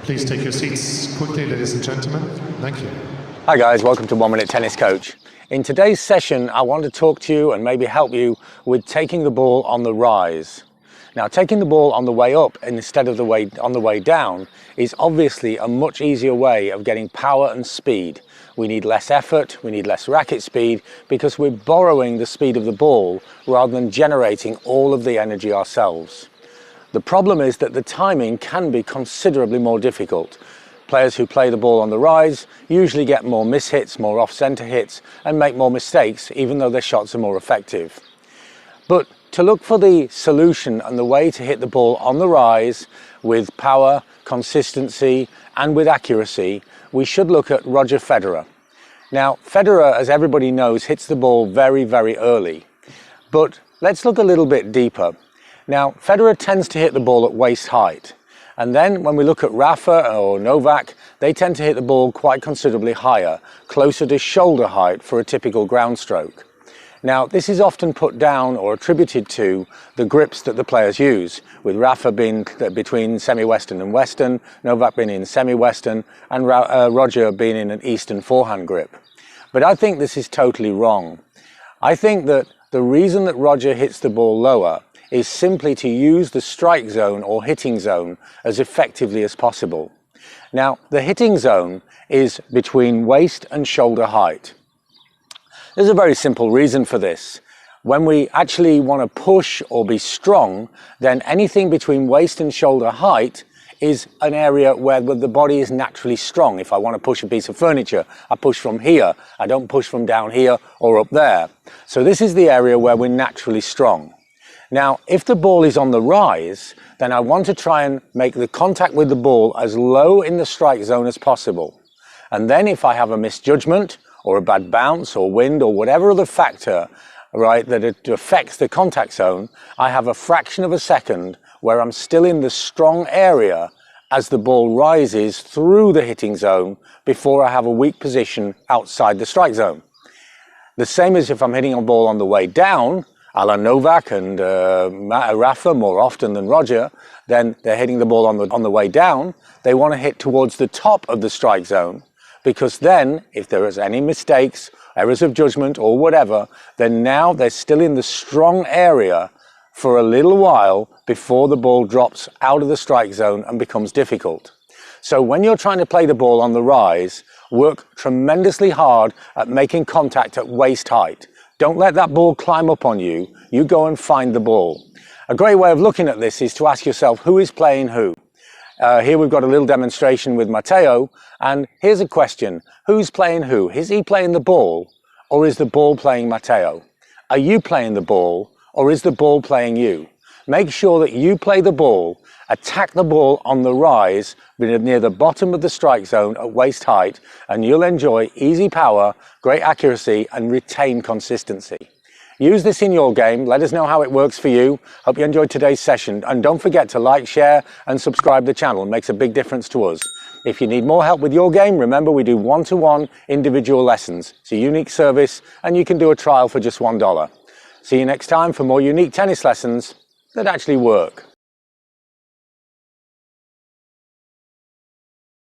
Please take your seats quickly, ladies and gentlemen. Thank you. Hi guys, welcome to 1 Minute Tennis Coach. In today's session, I want to talk to you and maybe help you with taking the ball on the rise. Now, taking the ball on the way up instead of on the way down is obviously a much easier way of getting power and speed. We need less effort, we need less racket speed because we're borrowing the speed of the ball rather than generating all of the energy ourselves. The problem is that the timing can be considerably more difficult. Players who play the ball on the rise usually get more mishits, more off-center hits, and make more mistakes, even though their shots are more effective. But to look for the solution and the way to hit the ball on the rise with power, consistency, and with accuracy, we should look at Roger Federer. Now, Federer, as everybody knows, hits the ball very, very early. But let's look a little bit deeper. Now, Federer tends to hit the ball at waist height. And then when we look at Rafa or Novak, they tend to hit the ball quite considerably higher, closer to shoulder height for a typical ground stroke. Now, this is often put down or attributed to the grips that the players use, with Rafa being between semi-western and western, Novak being in semi-western, and Roger being in an eastern forehand grip. But I think this is totally wrong. I think that the reason that Roger hits the ball lower is simply to use the strike zone or hitting zone as effectively as possible. Now, the hitting zone is between waist and shoulder height. There's a very simple reason for this. When we actually want to push or be strong, then anything between waist and shoulder height is an area where the body is naturally strong. If I want to push a piece of furniture, I push from here. I don't push from down here or up there. So this is the area where we're naturally strong. Now, if the ball is on the rise, then I want to try and make the contact with the ball as low in the strike zone as possible. And then if I have a misjudgment or a bad bounce or wind or whatever other factor, right, that it affects the contact zone, I have a fraction of a second where I'm still in the strong area as the ball rises through the hitting zone before I have a weak position outside the strike zone. The same as if I'm hitting a ball on the way down, a la Novak and Rafa more often than Roger, then they're hitting the ball on the way down. They want to hit towards the top of the strike zone, because then if there is any mistakes, errors of judgment or whatever, then now they're still in the strong area for a little while before the ball drops out of the strike zone and becomes difficult. So when you're trying to play the ball on the rise, work tremendously hard at making contact at waist height. Don't let that ball climb up on you. You go and find the ball. A great way of looking at this is to ask yourself, who is playing who? Here we've got a little demonstration with Matteo, and here's a question. Who's playing who? Is he playing the ball, or is the ball playing Matteo? Are you playing the ball, or is the ball playing you? Make sure that you play the ball, attack the ball on the rise near the bottom of the strike zone at waist height, and you'll enjoy easy power, great accuracy, and retain consistency. Use this in your game. Let us know how it works for you. Hope you enjoyed today's session. And don't forget to like, share, and subscribe to the channel. It makes a big difference to us. If you need more help with your game, remember we do one-to-one individual lessons. It's a unique service, and you can do a trial for just $1. See you next time for more unique tennis lessons that actually work.